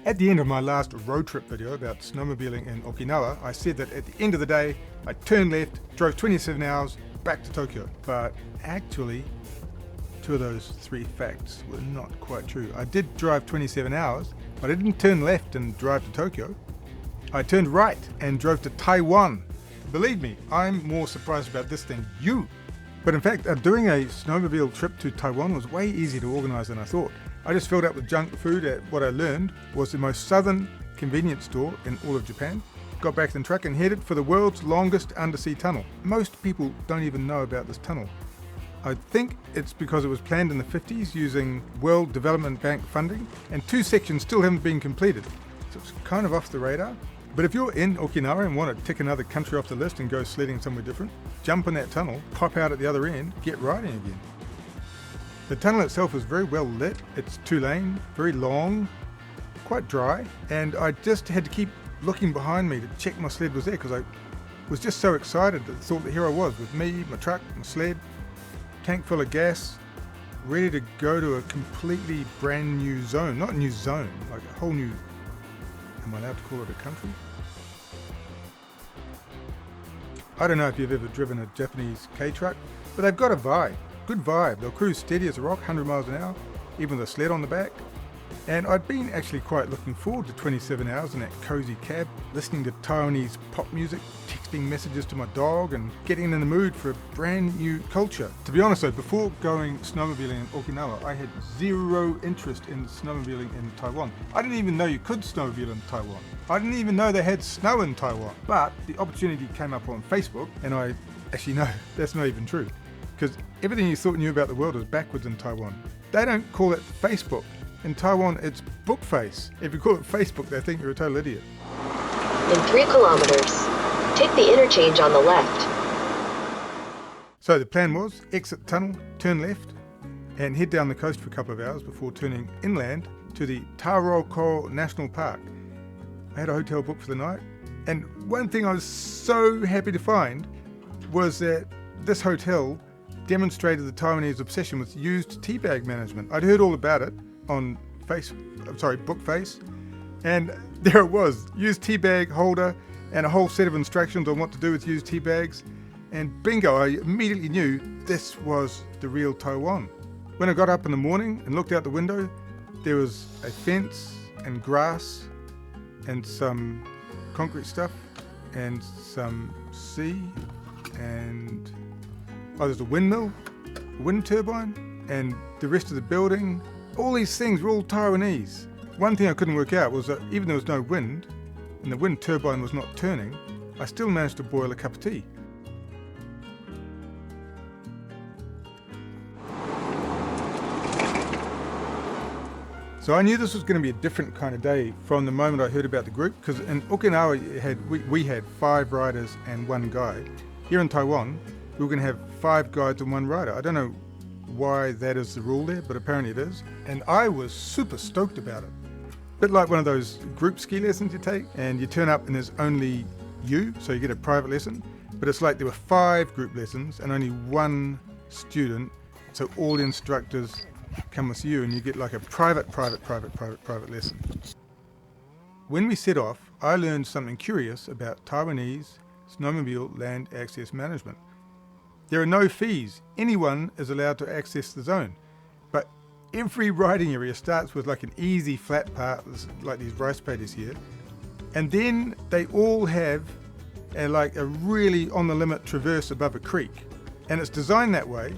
At the end of my last road trip video about snowmobiling in Okinawa, I said that at the end of the day, I turned left, drove 27 hours back to Tokyo. But actually, two of those three facts were not quite true. I did drive 27 hours, but I didn't turn left and drive to Tokyo. I turned right and drove to Taiwan. Believe me, I'm more surprised about this than you. But in fact, doing a snowmobile trip to Taiwan was way easier to organise than I thought. I just filled up with junk food at what I learned was the most southern convenience store in all of Japan, got back in the truck and headed for the world's longest undersea tunnel. Most people don't even know about this tunnel. I think it's because it was planned in the 50s using World Development Bank funding, and two sections still haven't been completed, so it's kind of off the radar. But if you're in Okinawa and want to tick another country off the list and go sledding somewhere different, jump in that tunnel, pop out at the other end, get riding again. The tunnel itself is very well lit. It's 2-lane, very long, quite dry, and I just had to keep looking behind me to check my sled was there because I was just so excited that I thought that here I was with me, my truck, my sled, tank full of gas, ready to go to a completely brand new zone. Not a new zone, like a whole new, am I allowed to call it a country? I don't know if you've ever driven a Japanese K-truck, but they've got a vibe. Good vibe. They'll cruise steady as a rock, 100 miles an hour, even with a sled on the back. And I'd been actually quite looking forward to 27 hours in that cozy cab, listening to Taiwanese pop music, texting messages to my dog, and getting in the mood for a brand new culture. To be honest though, before going snowmobiling in Okinawa, I had zero interest in snowmobiling in Taiwan. I didn't even know you could snowmobile in Taiwan. I didn't even know they had snow in Taiwan. But the opportunity came up on Facebook, and I actually know that's not even true. Because everything you thought you knew about the world was backwards in Taiwan. They don't call it Facebook. In Taiwan, it's Bookface. If you call it Facebook, they think you're a total idiot. In 3 kilometers, take the interchange on the left. So the plan was exit tunnel, turn left, and head down the coast for a couple of hours before turning inland to the Taroko National Park. I had a hotel booked for the night, and one thing I was so happy to find was that this hotel demonstrated the Taiwanese obsession with used tea bag management. I'd heard all about it on Bookface, and there it was, used tea bag holder and a whole set of instructions on what to do with used tea bags, and bingo, I immediately knew this was the real Taiwan. When I got up in the morning and looked out the window, there was a fence and grass and some concrete stuff and some sea and there's a windmill, a wind turbine, and the rest of the building. All these things were all Taiwanese. One thing I couldn't work out was that even though there was no wind, and the wind turbine was not turning, I still managed to boil a cup of tea. So I knew this was going to be a different kind of day from the moment I heard about the group, because in Okinawa we had 5 riders and 1 guide. Here in Taiwan, we were going to have 5 guides and 1 rider. I don't know why that is the rule there, but apparently it is. And I was super stoked about it. A bit like one of those group ski lessons you take, and you turn up and there's only you, so you get a private lesson. But it's like there were 5 group lessons and only 1 student, so all the instructors come with you and you get like a private lesson. When we set off, I learned something curious about Taiwanese snowmobile land access management. There are no fees. Anyone is allowed to access the zone. But every riding area starts with like an easy flat part, like these rice paddies here. And then they all have a really on the limit traverse above a creek. And it's designed that way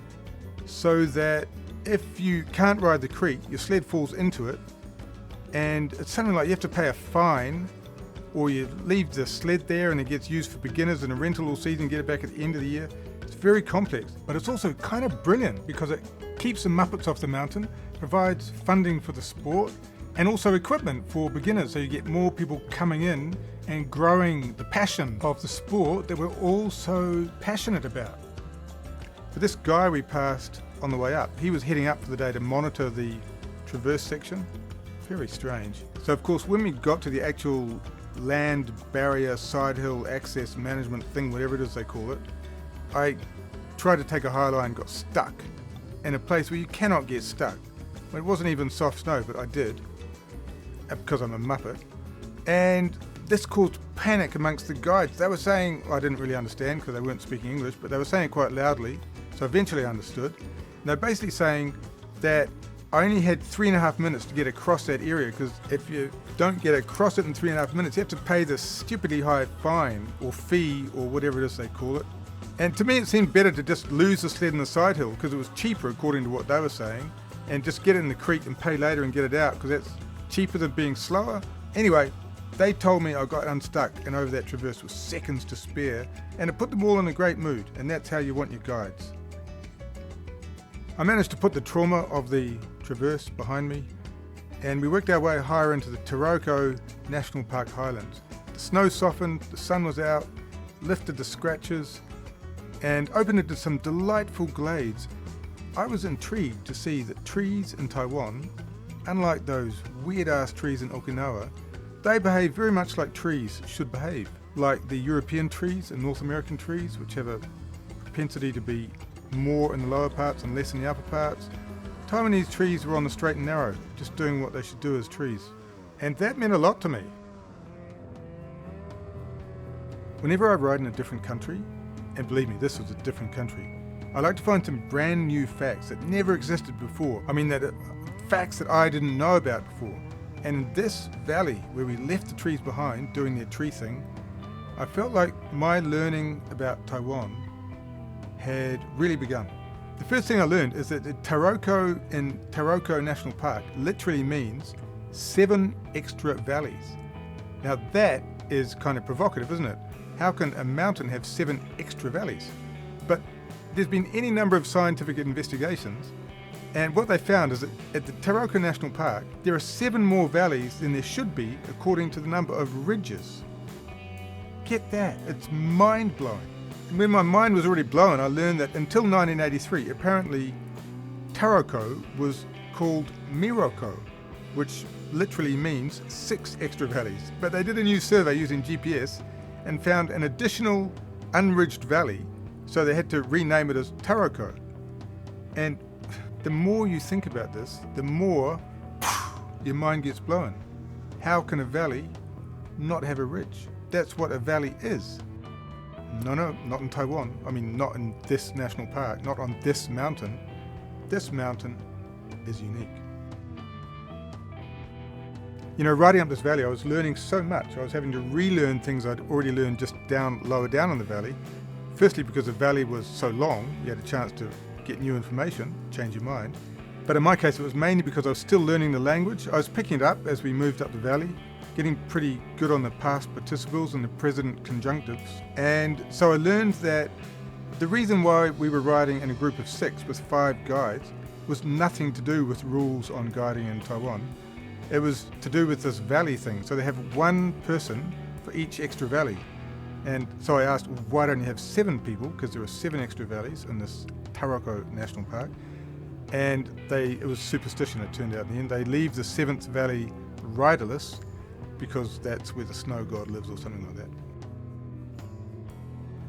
so that if you can't ride the creek, your sled falls into it. And it's something like you have to pay a fine, or you leave the sled there and it gets used for beginners in a rental all season, get it back at the end of the year. It's very complex, but it's also kind of brilliant because it keeps the Muppets off the mountain, provides funding for the sport, and also equipment for beginners, so you get more people coming in and growing the passion of the sport that we're all so passionate about. For this guy we passed on the way up, he was heading up for the day to monitor the traverse section. Very strange. So of course when we got to the actual land barrier side hill access management thing, whatever it is they call it, I tried to take a high line and got stuck in a place where you cannot get stuck. It wasn't even soft snow, but I did. because I'm a muppet. And this caused panic amongst the guides. They were saying, I didn't really understand because they weren't speaking English, but they were saying it quite loudly, so eventually I understood. And they're basically saying that I only had 3.5 minutes to get across that area, because if you don't get across it in 3.5 minutes, you have to pay this stupidly high fine or fee or whatever it is they call it. And to me it seemed better to just lose the sled in the side hill, because it was cheaper according to what they were saying, and just get it in the creek and pay later and get it out, because that's cheaper than being slower. Anyway, they told me I got unstuck and over that traverse with seconds to spare, and it put them all in a great mood, and that's how you want your guides. I managed to put the trauma of the traverse behind me, and we worked our way higher into the Taroko National Park highlands. The snow softened, the sun was out, lifted the scratches, and opened into some delightful glades. I was intrigued to see that trees in Taiwan, unlike those weird-ass trees in Okinawa, they behave very much like trees should behave, like the European trees and North American trees, which have a propensity to be more in the lower parts and less in the upper parts. Taiwanese trees were on the straight and narrow, just doing what they should do as trees. And that meant a lot to me. Whenever I ride in a different country, and believe me, this was a different country, I like to find some brand new facts that never existed before. Facts that I didn't know about before. And in this valley, where we left the trees behind doing their tree thing, I felt like my learning about Taiwan had really begun. The first thing I learned is that the Taroko in Taroko National Park literally means 7 extra valleys. Now that is kind of provocative, isn't it? How can a mountain have 7 extra valleys? But there's been any number of scientific investigations, and what they found is that at the Taroko National Park, there are 7 more valleys than there should be according to the number of ridges. Get that, it's mind-blowing. And when my mind was already blown, I learned that until 1983, apparently Taroko was called Miroko, which literally means 6 extra valleys. But they did a new survey using GPS and found an additional unridged valley, so they had to rename it as Taroko. And the more you think about this, the more your mind gets blown. How can a valley not have a ridge? That's what a valley is. No, not in Taiwan. I mean, not in this national park, not on this mountain. This mountain is unique. You know, riding up this valley, I was learning so much. I was having to relearn things I'd already learned just lower down in the valley. Firstly, because the valley was so long, you had a chance to get new information, change your mind. But in my case, it was mainly because I was still learning the language. I was picking it up as we moved up the valley, getting pretty good on the past participles and the present conjunctives. And so I learned that the reason why we were riding in a group of 6 with 5 guides was nothing to do with rules on guiding in Taiwan. It was to do with this valley thing. So they have 1 person for each extra valley. And so I asked, why don't you have 7 people? Because there are 7 extra valleys in this Taroko National Park. And it was superstition, it turned out in the end. They leave the 7th valley riderless because that's where the snow god lives or something like that.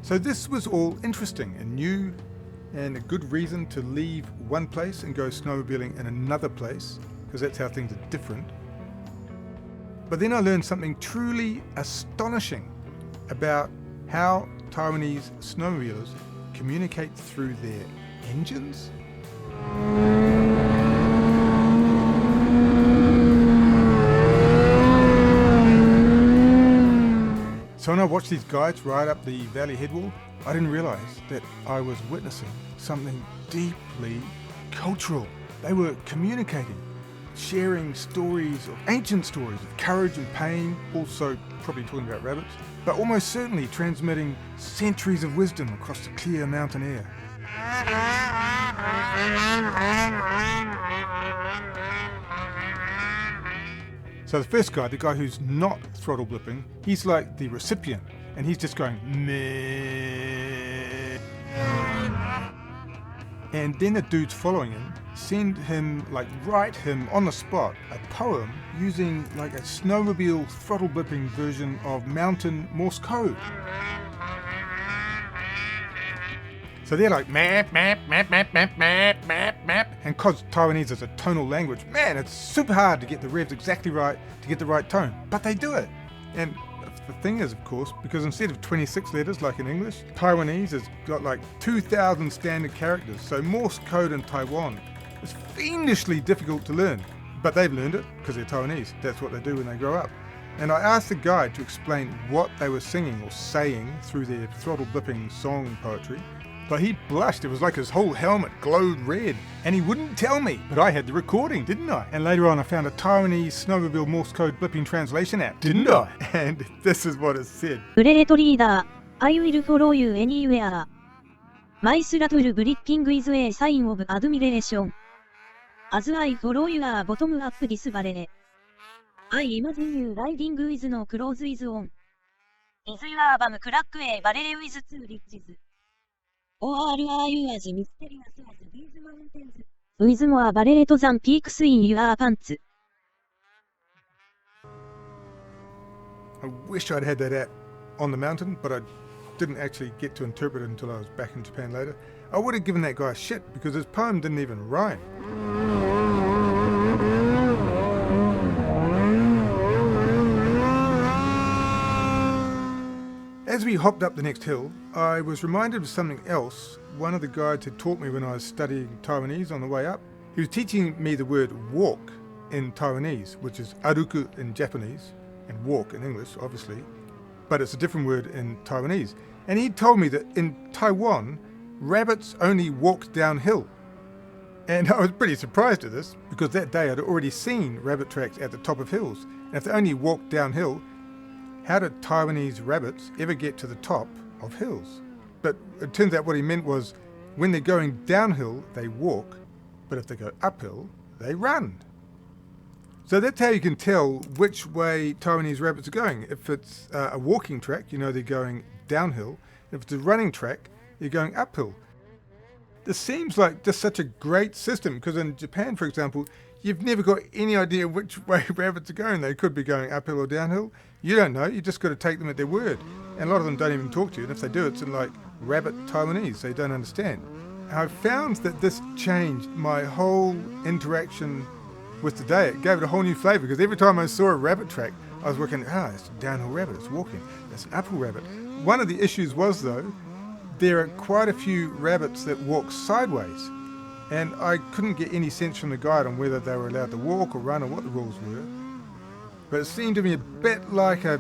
So this was all interesting and new, and a good reason to leave one place and go snowmobiling in another place, because that's how things are different. But then I learned something truly astonishing about how Taiwanese snowmobilers communicate through their engines. So when I watched these guides ride up the valley headwall, I didn't realize that I was witnessing something deeply cultural. They were communicating, sharing ancient stories of courage and pain, also probably talking about rabbits, but almost certainly transmitting centuries of wisdom across the clear mountain air. So the first guy, the guy who's not throttle blipping, he's like the recipient, and he's just going meh. And then the dudes following him write him on the spot a poem using like a snowmobile throttle blipping version of mountain Morse code. So they're like map, map, map, map, map, map, map, map. And because Taiwanese is a tonal language, man, it's super hard to get the revs exactly right, to get the right tone. But they do it. And the thing is, of course, because instead of 26 letters like in English, Taiwanese has got like 2,000 standard characters. So Morse code in Taiwan is fiendishly difficult to learn. But they've learned it because they're Taiwanese. That's what they do when they grow up. And I asked the guide to explain what they were singing or saying through their throttle blipping song poetry. But he blushed. It was like his whole helmet glowed red. And he wouldn't tell me. But I had the recording, didn't I? And later on I found a Taiwanese snowmobile Morse code blipping translation app, didn't I? And this is what it said. ブレレトリーダー I will follow you anywhere. My throttle blipping is a sign of admiration. As I follow your bottom up this barrel. I imagine you riding with no clothes on. Is your bum crack a barrel with two ridges? Or are you as mysterious as these mountains? With more barrel than peaks in your pants. I wish I'd had that app on the mountain, but I didn't actually get to interpret it until I was back in Japan later. I would have given that guy shit because his poem didn't even rhyme. As we hopped up the next hill, I was reminded of something else one of the guides had taught me when I was studying Taiwanese on the way up. He was teaching me the word walk in Taiwanese, which is aruku in Japanese, and walk in English, obviously, but it's a different word in Taiwanese. And he told me that in Taiwan, rabbits only walk downhill. And I was pretty surprised at this, because that day I'd already seen rabbit tracks at the top of hills. And if they only walk downhill, how did Taiwanese rabbits ever get to the top of hills? But it turns out what he meant was, when they're going downhill, they walk, but if they go uphill, they run. So that's how you can tell which way Taiwanese rabbits are going. If it's a walking track, you know they're going downhill. If it's a running track, they're going uphill. This seems like just such a great system, because in Japan, for example, you've never got any idea which way rabbits are going. They could be going uphill or downhill. You don't know. You just got to take them at their word. And a lot of them don't even talk to you. And if they do, it's in like rabbit Taiwanese. They don't understand. I found that this changed my whole interaction with the day. It gave it a whole new flavour, because every time I saw a rabbit track, I was working, it's a downhill rabbit, it's walking. It's an uphill rabbit. One of the issues was, though, there are quite a few rabbits that walk sideways. And I couldn't get any sense from the guide on whether they were allowed to walk or run or what the rules were. But it seemed to me a bit like a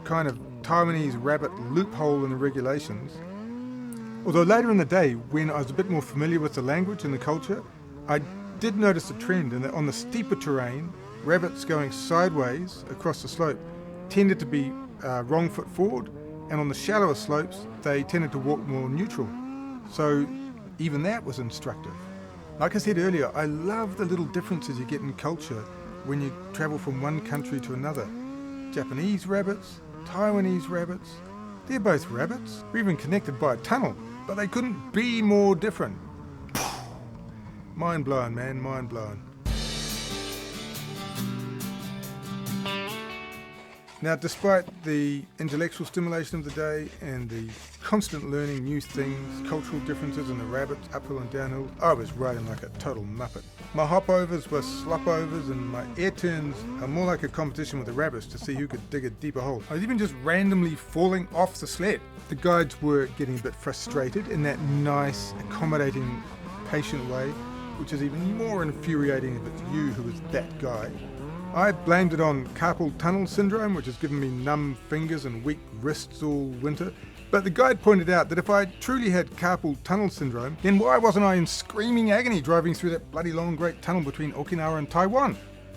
kind of Taiwanese rabbit loophole in the regulations. Although later in the day, when I was a bit more familiar with the language and the culture, I did notice a trend in that on the steeper terrain, rabbits going sideways across the slope tended to be wrong foot forward, and on the shallower slopes, they tended to walk more neutral. So even that was instructive. Like I said earlier, I love the little differences you get in culture when you travel from one country to another. Japanese rabbits, Taiwanese rabbits, they're both rabbits. We're even connected by a tunnel, but they couldn't be more different. Mind blown, man, mind blown. Now, despite the intellectual stimulation of the day and the constant learning new things, cultural differences in the rabbits, uphill and downhill, I was riding like a total muppet. My hopovers were slopovers, and my air turns are more like a competition with the rabbits to see who could dig a deeper hole. I was even just randomly falling off the sled. The guides were getting a bit frustrated in that nice, accommodating, patient way, which is even more infuriating if it's you who is that guy. I blamed it on carpal tunnel syndrome, which has given me numb fingers and weak wrists all winter. But the guide pointed out that if I truly had carpal tunnel syndrome, then why wasn't I in screaming agony driving through that bloody long great tunnel between Okinawa and Taiwan?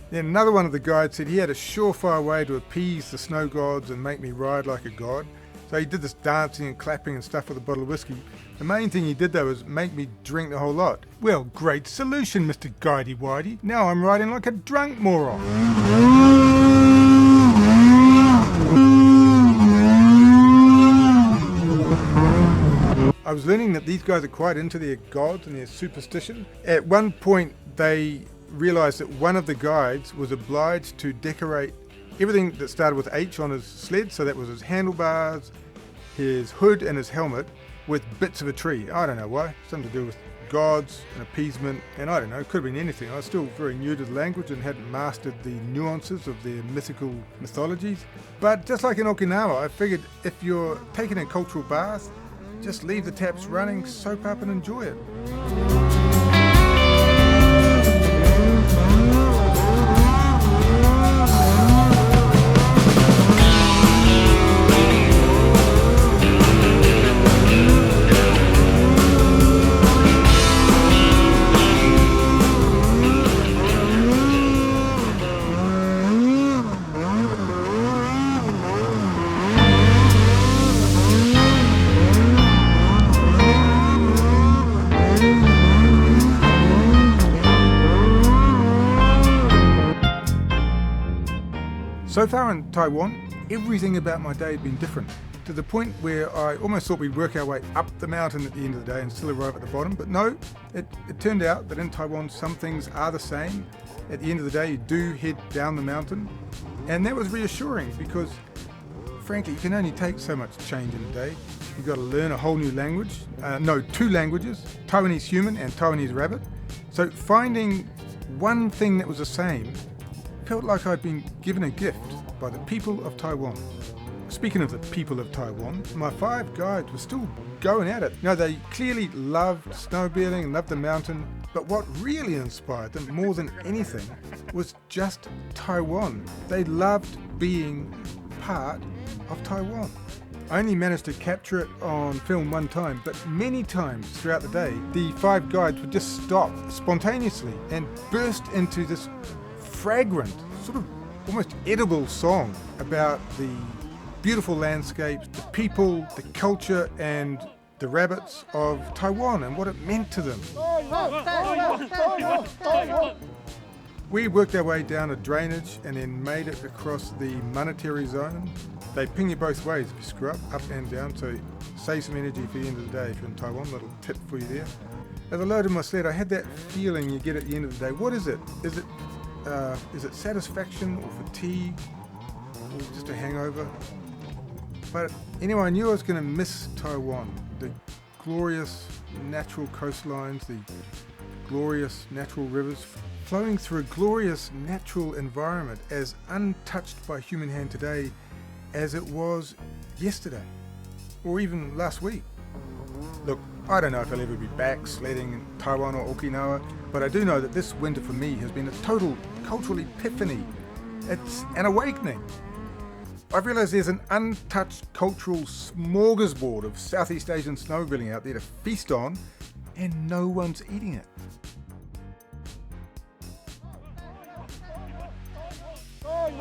Then another one of the guides said he had a surefire way to appease the snow gods and make me ride like a god. So he did this dancing and clapping and stuff with a bottle of whiskey. The main thing he did, though, was make me drink the whole lot. Well, great solution, Mr. Guidey-Widey. Now I'm riding like a drunk moron. I was learning that these guys are quite into their gods and their superstition. At one point, they realized that one of the guides was obliged to decorate everything that started with H on his sled, so that was his handlebars, his hood and his helmet, with bits of a tree. I don't know why. Something to do with gods and appeasement, and I don't know, it could have been anything. I was still very new to the language and hadn't mastered the nuances of their mythical mythologies. But just like in Okinawa, I figured if you're taking a cultural bath, just leave the taps running, soap up and enjoy it. So far in Taiwan, everything about my day had been different, to the point where I almost thought we'd work our way up the mountain at the end of the day and still arrive at the bottom. But no, it turned out that in Taiwan some things are the same. At the end of the day, you do head down the mountain. And that was reassuring because, frankly, you can only take so much change in a day. You've got to learn a whole new language. Two languages, Taiwanese human and Taiwanese rabbit. So finding one thing that was the same felt like I'd been given a gift by the people of Taiwan. Speaking of the people of Taiwan, my 5 guides were still going at it. You know, they clearly loved snowmobiling and loved the mountain, but what really inspired them more than anything was just Taiwan. They loved being part of Taiwan. I only managed to capture it on film one time, but many times throughout the day, the 5 guides would just stop spontaneously and burst into this fragrant, sort of almost edible song about the beautiful landscapes, the people, the culture and the rabbits of Taiwan and what it meant to them. We worked our way down a drainage and then made it across the monetary zone. They ping you both ways if you screw up and down, so save some energy for the end of the day if you're in Taiwan. Little tip for you there. As I loaded my sled, I had that feeling you get at the end of the day. What is it? Is it satisfaction or fatigue or just a hangover? But anyway, I knew I was going to miss Taiwan. The glorious natural coastlines, the glorious natural rivers flowing through a glorious natural environment as untouched by human hand today as it was yesterday or even last week. Look, I don't know if I'll ever be back sledding in Taiwan or Okinawa, but I do know that this winter for me has been a total cultural epiphany. It's an awakening. I've realised there's an untouched cultural smorgasbord of Southeast Asian snowmobiling out there to feast on, and no one's eating it. Oh,